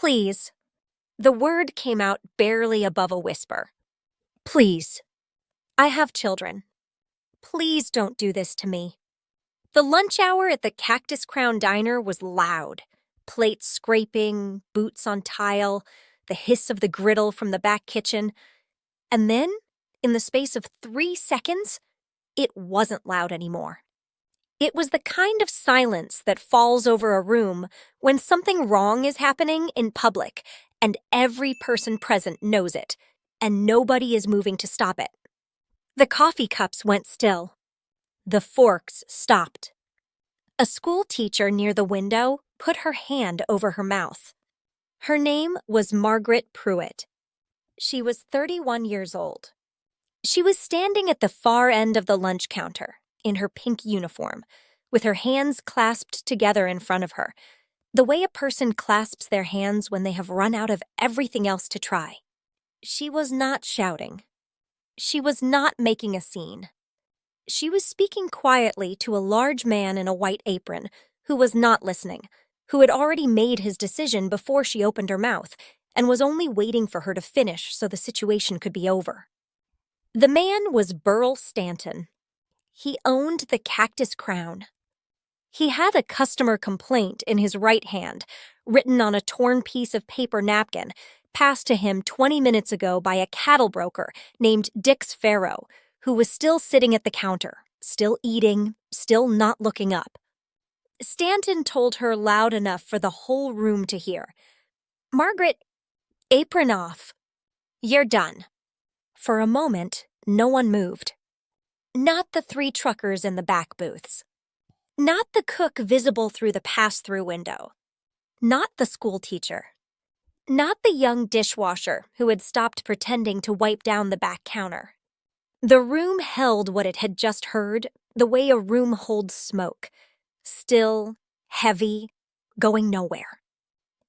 Please. The word came out barely above a whisper. Please. I have children. Please don't do this to me. The lunch hour at the Cactus Crown Diner was loud. Plates scraping, boots on tile, the hiss of the griddle from the back kitchen. And then, in the space of 3 seconds, it wasn't loud anymore. It was the kind of silence that falls over a room when something wrong is happening in public and every person present knows it, and nobody is moving to stop it. The coffee cups went still. The forks stopped. A school teacher near the window put her hand over her mouth. Her name was Margaret Pruitt. She was 31 years old. She was standing at the far end of the lunch counter, in her pink uniform, with her hands clasped together in front of her, the way a person clasps their hands when they have run out of everything else to try. She was not shouting. She was not making a scene. She was speaking quietly to a large man in a white apron who was not listening, who had already made his decision before she opened her mouth and was only waiting for her to finish so the situation could be over. The man was Burl Stanton. He owned the Cactus Crown. He had a customer complaint in his right hand, written on a torn piece of paper napkin, passed to him 20 minutes ago by a cattle broker named Dix Farrow, who was still sitting at the counter, still eating, still not looking up. Stanton told her loud enough for the whole room to hear. "Margaret, apron off. You're done." For a moment, no one moved. Not the 3 truckers in the back booths. Not the cook visible through the pass-through window. Not the school teacher. Not the young dishwasher who had stopped pretending to wipe down the back counter. The room held what it had just heard, the way a room holds smoke. Still, heavy, going nowhere.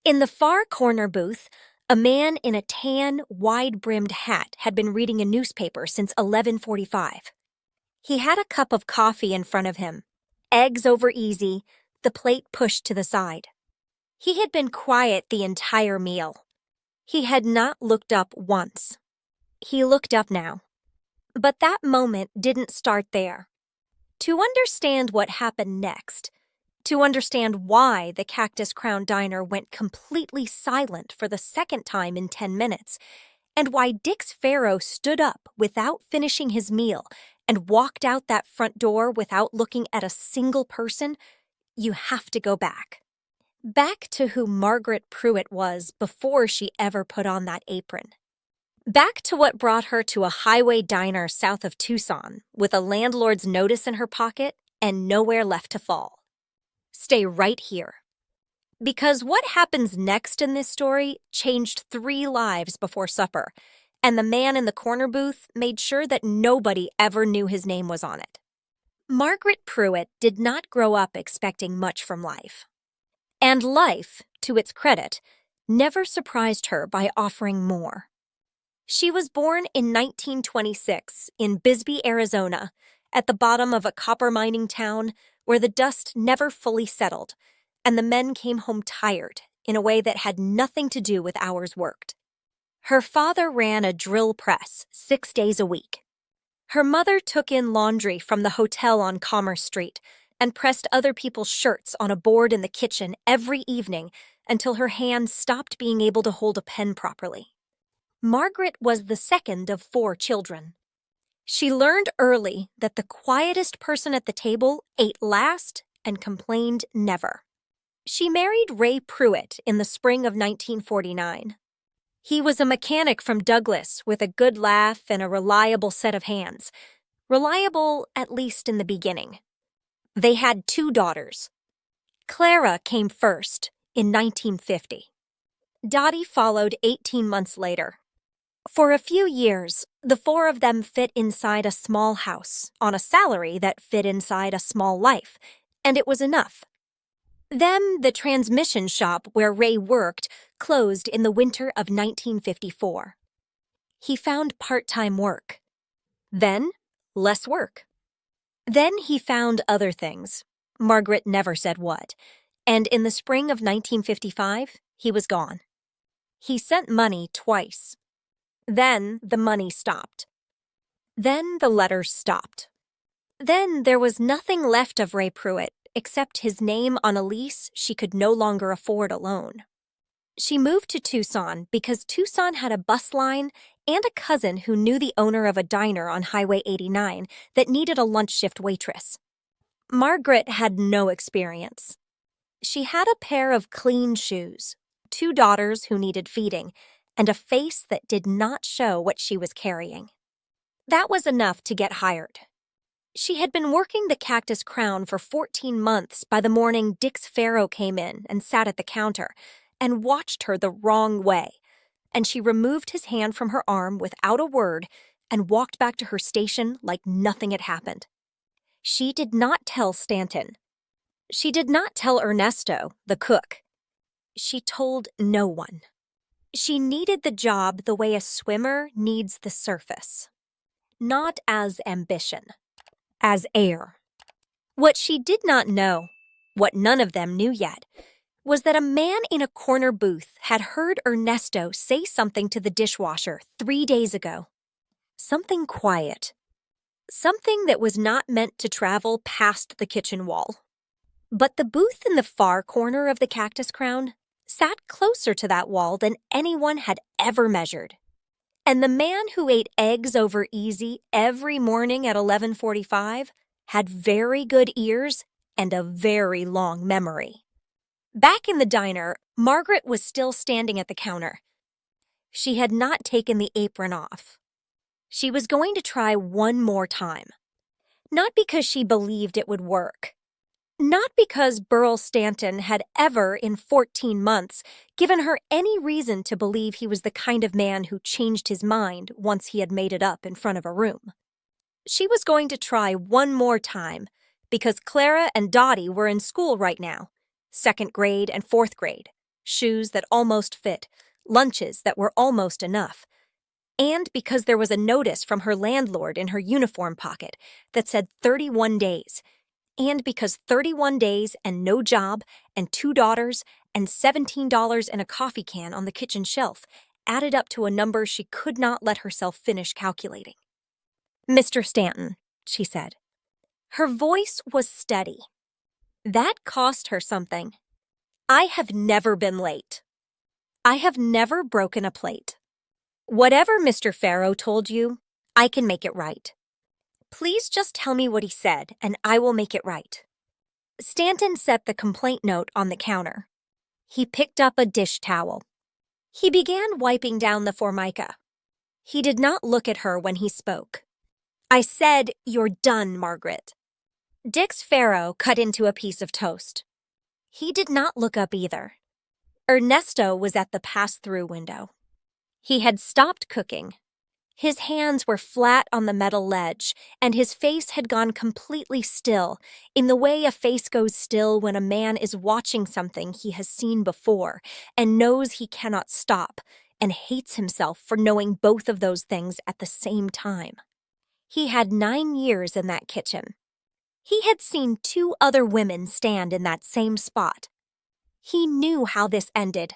In the far corner booth, a man in a tan, wide-brimmed hat had been reading a newspaper since 11:45. He had a cup of coffee in front of him, eggs over easy, the plate pushed to the side. He had been quiet the entire meal. He had not looked up once. He looked up now. But that moment didn't start there. To understand what happened next, to understand why the Cactus Crown Diner went completely silent for the second time in 10 minutes, and why Dix Farrow stood up without finishing his meal and walked out that front door without looking at a single person, you have to go back. Back to who Margaret Pruitt was before she ever put on that apron. Back to what brought her to a highway diner south of Tucson with a landlord's notice in her pocket and nowhere left to fall. Stay right here. Because what happens next in this story changed 3 lives before supper, and the man in the corner booth made sure that nobody ever knew his name was on it. Margaret Pruitt did not grow up expecting much from life. And life, to its credit, never surprised her by offering more. She was born in 1926 in Bisbee, Arizona, at the bottom of a copper mining town where the dust never fully settled, and the men came home tired in a way that had nothing to do with hours worked. Her father ran a drill press 6 days a week. Her mother took in laundry from the hotel on Commerce Street and pressed other people's shirts on a board in the kitchen every evening until her hands stopped being able to hold a pen properly. Margaret was the second of 4 children. She learned early that the quietest person at the table ate last and complained never. She married Ray Pruitt in the spring of 1949. He was a mechanic from Douglas with a good laugh and a reliable set of hands. Reliable, at least in the beginning. They had 2 daughters. Clara came first in 1950. Dottie followed 18 months later. For a few years, the 4 of them fit inside a small house on a salary that fit inside a small life, and it was enough. Then the transmission shop where Ray worked closed in the winter of 1954. He found part-time work. Then, less work. Then he found other things. Margaret never said what. And in the spring of 1955, he was gone. He sent money twice. Then the money stopped. Then the letters stopped. Then there was nothing left of Ray Pruitt except his name on a lease she could no longer afford alone. She moved to Tucson because Tucson had a bus line and a cousin who knew the owner of a diner on Highway 89 that needed a lunch shift waitress. Margaret had no experience. She had a pair of clean shoes, 2 daughters who needed feeding, and a face that did not show what she was carrying. That was enough to get hired. She had been working the Cactus Crown for 14 months by the morning Dix Farrow came in and sat at the counter and watched her the wrong way, and she removed his hand from her arm without a word and walked back to her station like nothing had happened. She did not tell Stanton. She did not tell Ernesto, the cook. She told no one. She needed the job the way a swimmer needs the surface. Not as ambition. As air. What she did not know, what none of them knew yet, was that a man in a corner booth had heard Ernesto say something to the dishwasher 3 days ago. Something quiet. Something that was not meant to travel past the kitchen wall. But the booth in the far corner of the Cactus Crown sat closer to that wall than anyone had ever measured. And the man who ate eggs over easy every morning at 11:45 had very good ears and a very long memory. Back in the diner, Margaret was still standing at the counter. She had not taken the apron off. She was going to try one more time. Not because she believed it would work. Not because Burl Stanton had ever, in 14 months, given her any reason to believe he was the kind of man who changed his mind once he had made it up in front of a room. She was going to try one more time because Clara and Dottie were in school right now, 2nd grade and 4th grade, shoes that almost fit, lunches that were almost enough, and because there was a notice from her landlord in her uniform pocket that said 31 days, and because 31 days and no job and 2 daughters and $17 and a coffee can on the kitchen shelf added up to a number she could not let herself finish calculating. "Mr. Stanton," she said. Her voice was steady. That cost her something. "I have never been late. I have never broken a plate. Whatever Mr. Farrow told you, I can make it right. Please just tell me what he said, and I will make it right." Stanton set the complaint note on the counter. He picked up a dish towel. He began wiping down the formica. He did not look at her when he spoke. "I said, you're done, Margaret." Dix Farrow cut into a piece of toast. He did not look up either. Ernesto was at the pass-through window. He had stopped cooking. His hands were flat on the metal ledge, and his face had gone completely still, in the way a face goes still when a man is watching something he has seen before and knows he cannot stop, and hates himself for knowing both of those things at the same time. He had 9 years in that kitchen. He had seen 2 other women stand in that same spot. He knew how this ended.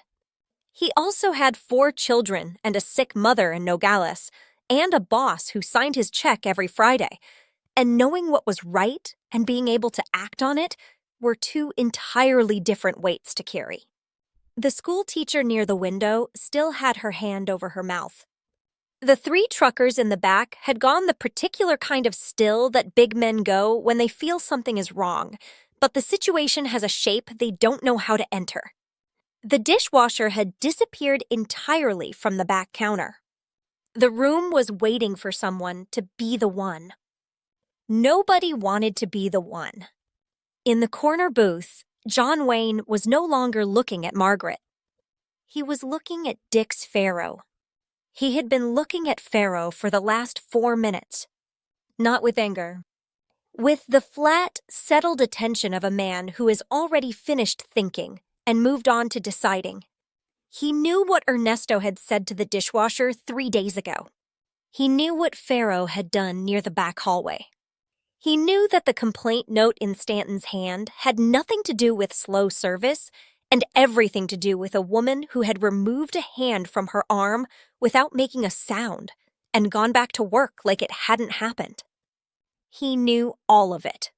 He also had 4 children and a sick mother in Nogales, and a boss who signed his check every Friday, and knowing what was right and being able to act on it were 2 entirely different weights to carry. The school teacher near the window still had her hand over her mouth. The 3 truckers in the back had gone the particular kind of still that big men go when they feel something is wrong, but the situation has a shape they don't know how to enter. The dishwasher had disappeared entirely from the back counter. The room was waiting for someone to be the one. Nobody wanted to be the one. In the corner booth, John Wayne was no longer looking at Margaret. He was looking at Dix Farrow. He had been looking at Farrow for the last 4 minutes. Not with anger. With the flat, settled attention of a man who has already finished thinking and moved on to deciding. He knew what Ernesto had said to the dishwasher 3 days ago. He knew what Farrow had done near the back hallway. He knew that the complaint note in Stanton's hand had nothing to do with slow service and everything to do with a woman who had removed a hand from her arm without making a sound and gone back to work like it hadn't happened. He knew all of it.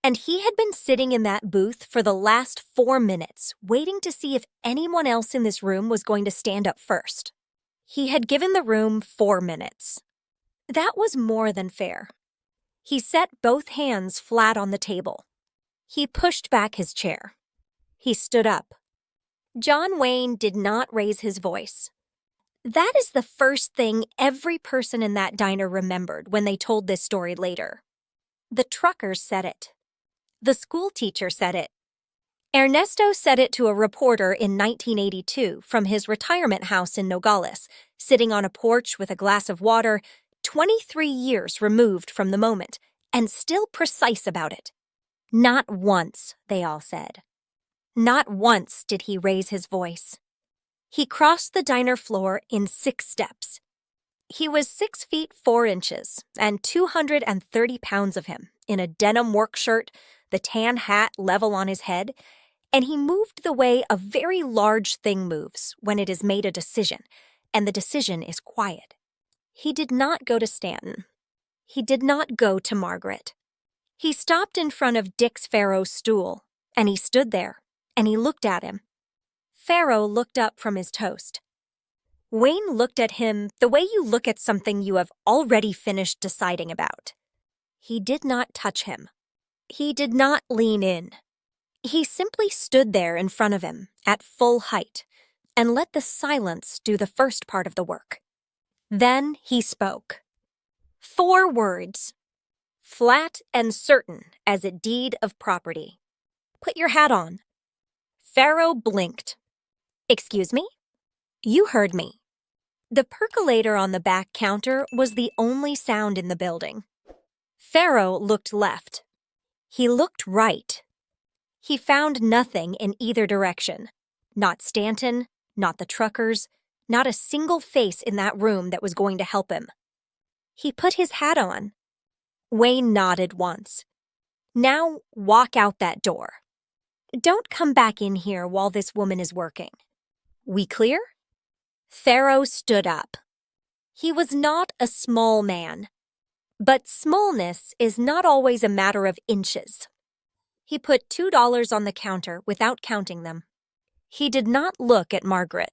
And he had been sitting in that booth for the last 4 minutes, waiting to see if anyone else in this room was going to stand up first. He had given the room 4 minutes. That was more than fair. He set both hands flat on the table. He pushed back his chair. He stood up. John Wayne did not raise his voice. That is the first thing every person in that diner remembered when they told this story later. The truckers said it. The school teacher said it. Ernesto said it to a reporter in 1982 from his retirement house in Nogales, sitting on a porch with a glass of water, 23 years removed from the moment, and still precise about it. Not once, they all said. Not once did he raise his voice. He crossed the diner floor in 6 steps. He was 6 feet 4 inches and 230 pounds of him in a denim work shirt, the tan hat level on his head, and he moved the way a very large thing moves when it has made a decision, and the decision is quiet. He did not go to Stanton. He did not go to Margaret. He stopped in front of Dick's Farrow's stool, and he stood there, and he looked at him. Farrow looked up from his toast. Wayne looked at him the way you look at something you have already finished deciding about. He did not touch him. He did not lean in. He simply stood there in front of him at full height and let the silence do the first part of the work. Then he spoke. 4 words. Flat and certain as a deed of property. Put your hat on. Farrow blinked. Excuse me? You heard me. The percolator on the back counter was the only sound in the building. Farrow looked left. He looked right. He found nothing in either direction. Not Stanton, not the truckers, not a single face in that room that was going to help him. He put his hat on. Wayne nodded once. Now walk out that door. Don't come back in here while this woman is working. We clear? Farrow stood up. He was not a small man, but smallness is not always a matter of inches. He put $2 on the counter without counting them. He did not look at Margaret.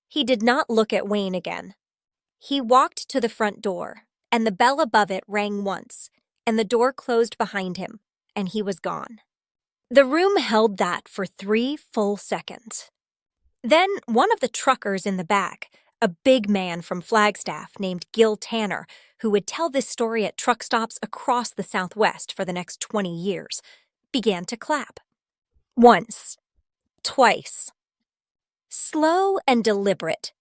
He did not look at Wayne again. He walked to the front door, and the bell above it rang once, and the door closed behind him, and he was gone. The room held that for 3 full seconds. Then one of the truckers in the back, a big man from Flagstaff named Gil Tanner, who would tell this story at truck stops across the Southwest for the next 20 years, began to clap. Once. Twice. Slow and deliberate.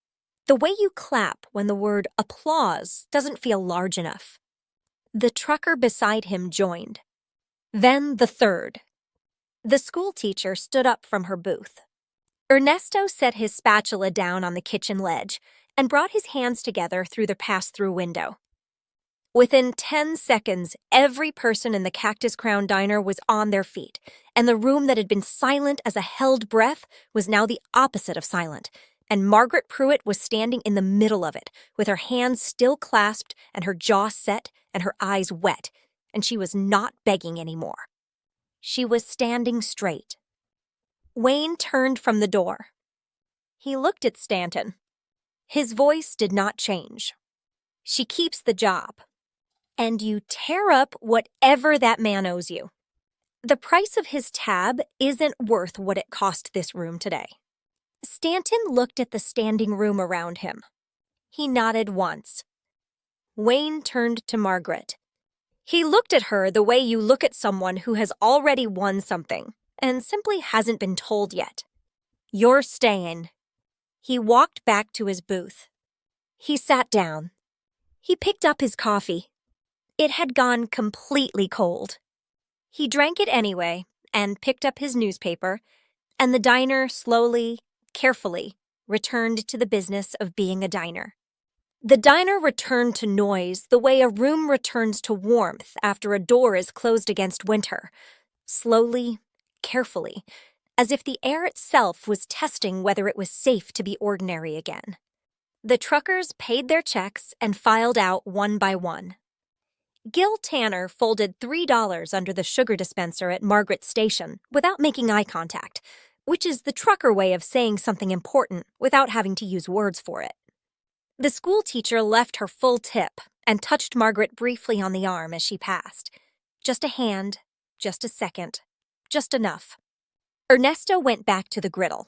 The way you clap when the word applause doesn't feel large enough. The trucker beside him joined. Then the third. The school teacher stood up from her booth. Ernesto set his spatula down on the kitchen ledge and brought his hands together through the pass-through window. Within 10 seconds, every person in the Cactus Crown Diner was on their feet, and the room that had been silent as a held breath was now the opposite of silent, and Margaret Pruitt was standing in the middle of it, with her hands still clasped and her jaw set and her eyes wet, and she was not begging anymore. She was standing straight. Wayne turned from the door. He looked at Stanton. His voice did not change. She keeps the job. And you tear up whatever that man owes you. The price of his tab isn't worth what it cost this room today. Stanton looked at the standing room around him. He nodded once. Wayne turned to Margaret. He looked at her the way you look at someone who has already won something and simply hasn't been told yet. You're staying. He walked back to his booth. He sat down. He picked up his coffee. It had gone completely cold. He drank it anyway and picked up his newspaper, and the diner slowly, carefully, returned to the business of being a diner. The diner returned to noise the way a room returns to warmth after a door is closed against winter. Slowly, carefully, as if the air itself was testing whether it was safe to be ordinary again. The truckers paid their checks and filed out one by one. Gil Tanner folded $3 under the sugar dispenser at Margaret's station without making eye contact, which is the trucker way of saying something important without having to use words for it. The school teacher left her full tip and touched Margaret briefly on the arm as she passed. Just a hand, just a second, just enough. Ernesto went back to the griddle.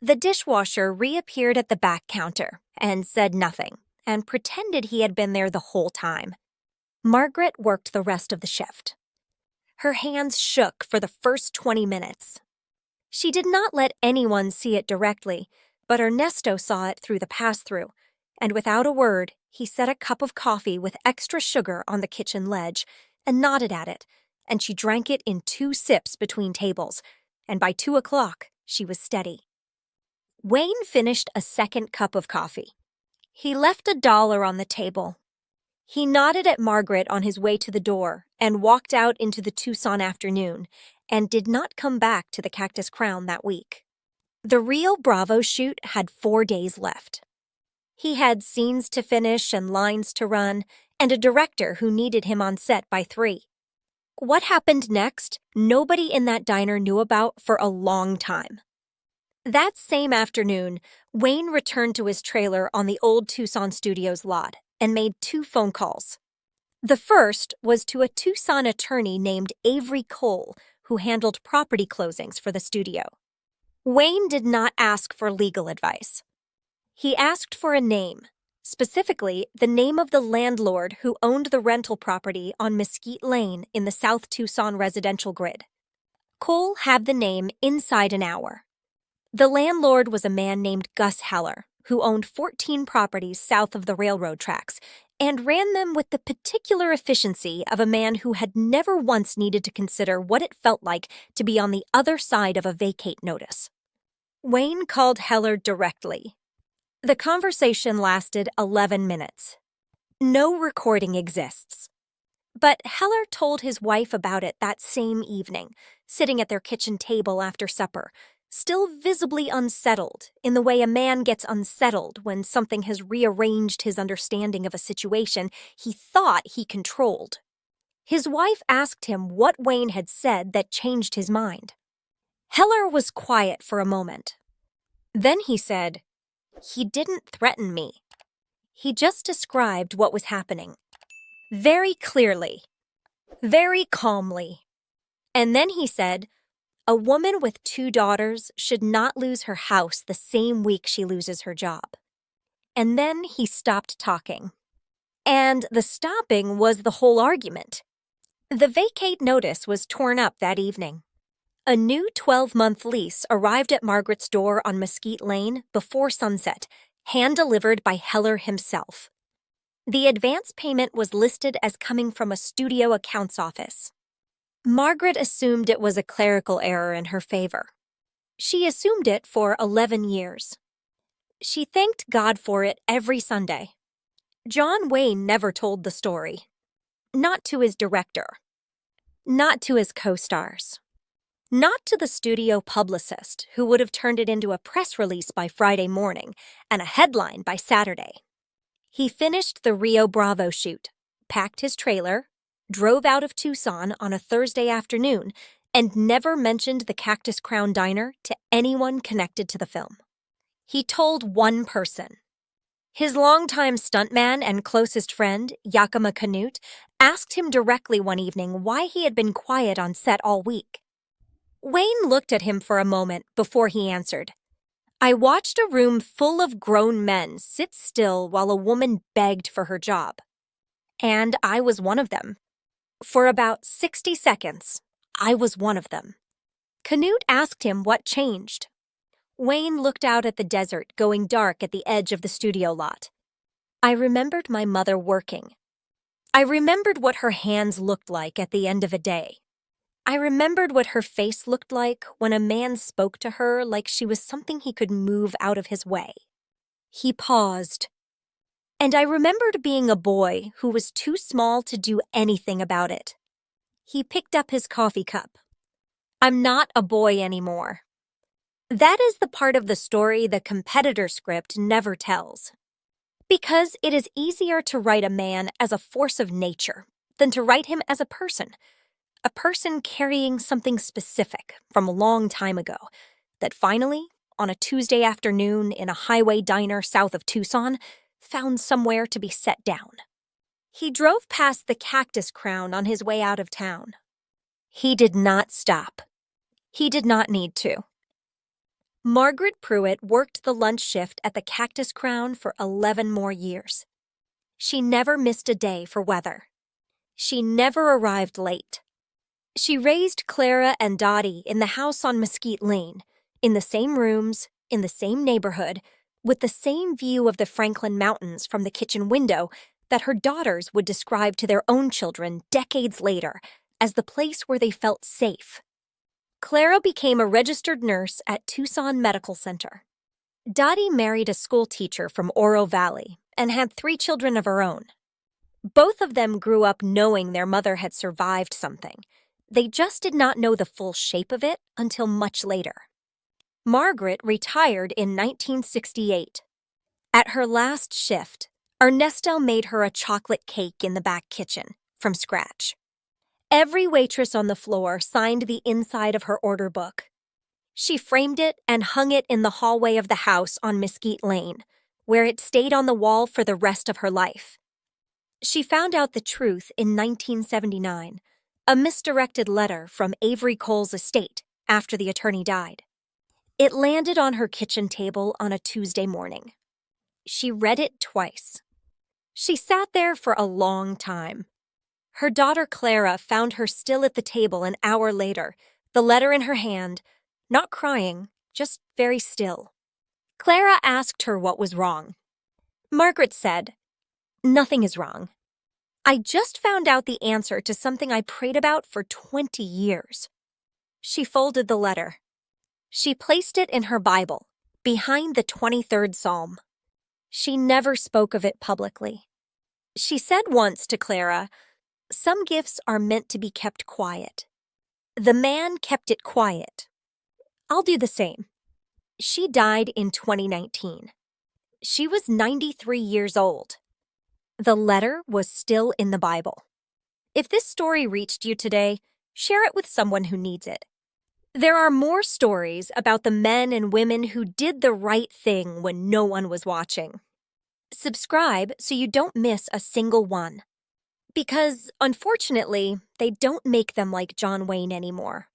The dishwasher reappeared at the back counter and said nothing and pretended he had been there the whole time. Margaret worked the rest of the shift. Her hands shook for the first 20 minutes. She did not let anyone see it directly, but Ernesto saw it through the pass-through, and without a word, he set a cup of coffee with extra sugar on the kitchen ledge and nodded at it, and she drank it in 2 sips between tables, and by 2 o'clock, she was steady. Wayne finished a second cup of coffee. He left $1 on the table. He nodded at Margaret on his way to the door and walked out into the Tucson afternoon and did not come back to the Cactus Crown that week. The Rio Bravo shoot had 4 days left. He had scenes to finish and lines to run, and a director who needed him on set by 3. What happened next, nobody in that diner knew about for a long time. That same afternoon, Wayne returned to his trailer on the old Tucson Studios lot and made 2 phone calls. The first was to a Tucson attorney named Avery Cole, who handled property closings for the studio. Wayne did not ask for legal advice. He asked for a name, specifically the name of the landlord who owned the rental property on Mesquite Lane in the South Tucson residential grid. Cole had the name inside an hour. The landlord was a man named Gus Heller, who owned 14 properties south of the railroad tracks and ran them with the particular efficiency of a man who had never once needed to consider what it felt like to be on the other side of a vacate notice. Wayne called Heller directly. The conversation lasted 11 minutes. No recording exists. But Heller told his wife about it that same evening, sitting at their kitchen table after supper, still visibly unsettled in the way a man gets unsettled when something has rearranged his understanding of a situation he thought he controlled. His wife asked him what Wayne had said that changed his mind. Heller was quiet for a moment. Then he said, "He didn't threaten me. He just described what was happening. Very clearly. Very calmly. And then he said, a woman with 2 daughters should not lose her house the same week she loses her job." And then he stopped talking. And the stopping was the whole argument. The vacate notice was torn up that evening. A new 12-month lease arrived at Margaret's door on Mesquite Lane before sunset, hand-delivered by Heller himself. The advance payment was listed as coming from a studio accounts office. Margaret assumed it was a clerical error in her favor. She assumed it for 11 years. She thanked God for it every Sunday. John Wayne never told the story. Not to his director. Not to his co-stars. Not to the studio publicist, who would have turned it into a press release by Friday morning and a headline by Saturday. He finished the Rio Bravo shoot, packed his trailer, drove out of Tucson on a Thursday afternoon, and never mentioned the Cactus Crown Diner to anyone connected to the film. He told one person. His longtime stuntman and closest friend, Yakima Canute, asked him directly one evening why he had been quiet on set all week. Wayne looked at him for a moment before he answered. "I watched a room full of grown men sit still while a woman begged for her job. And I was one of them. For about 60 seconds, I was one of them." Canute asked him what changed. Wayne looked out at the desert going dark at the edge of the studio lot. "I remembered my mother working. I remembered what her hands looked like at the end of a day. I remembered what her face looked like when a man spoke to her like she was something he could move out of his way." He paused. "And I remembered being a boy who was too small to do anything about it." He picked up his coffee cup. "I'm not a boy anymore. That is the part of the story the competitor script never tells. Because it is easier to write a man as a force of nature than to write him as a person carrying something specific from a long time ago that finally, on a Tuesday afternoon in a highway diner south of Tucson, found somewhere to be set down. He drove past the Cactus Crown on his way out of town. He did not stop. He did not need to. Margaret Pruitt worked the lunch shift at the Cactus Crown for 11 more years. She never missed a day for weather. She never arrived late. She raised Clara and Dottie in the house on Mesquite Lane, in the same rooms, in the same neighborhood, with the same view of the Franklin Mountains from the kitchen window that her daughters would describe to their own children decades later as the place where they felt safe. Clara became a registered nurse at Tucson Medical Center. Dottie married a school teacher from Oro Valley and had 3 children of her own. Both of them grew up knowing their mother had survived something. They just did not know the full shape of it until much later. Margaret retired in 1968. At her last shift, Ernesto made her a chocolate cake in the back kitchen, from scratch. Every waitress on the floor signed the inside of her order book. She framed it and hung it in the hallway of the house on Mesquite Lane, where it stayed on the wall for the rest of her life. She found out the truth in 1979, a misdirected letter from Avery Cole's estate after the attorney died. It landed on her kitchen table on a Tuesday morning. She read it twice. She sat there for a long time. Her daughter Clara found her still at the table an hour later, the letter in her hand, not crying, just very still. Clara asked her what was wrong. Margaret said, "Nothing is wrong. I just found out the answer to something I prayed about for 20 years. She folded the letter. She placed it in her Bible, behind the 23rd Psalm. She never spoke of it publicly. She said once to Clara, "Some gifts are meant to be kept quiet." The man kept it quiet. I'll do the same. She died in 2019. She was 93 years old. The letter was still in the Bible. If this story reached you today, share it with someone who needs it. There are more stories about the men and women who did the right thing when no one was watching. Subscribe so you don't miss a single one. Because, unfortunately, they don't make them like John Wayne anymore.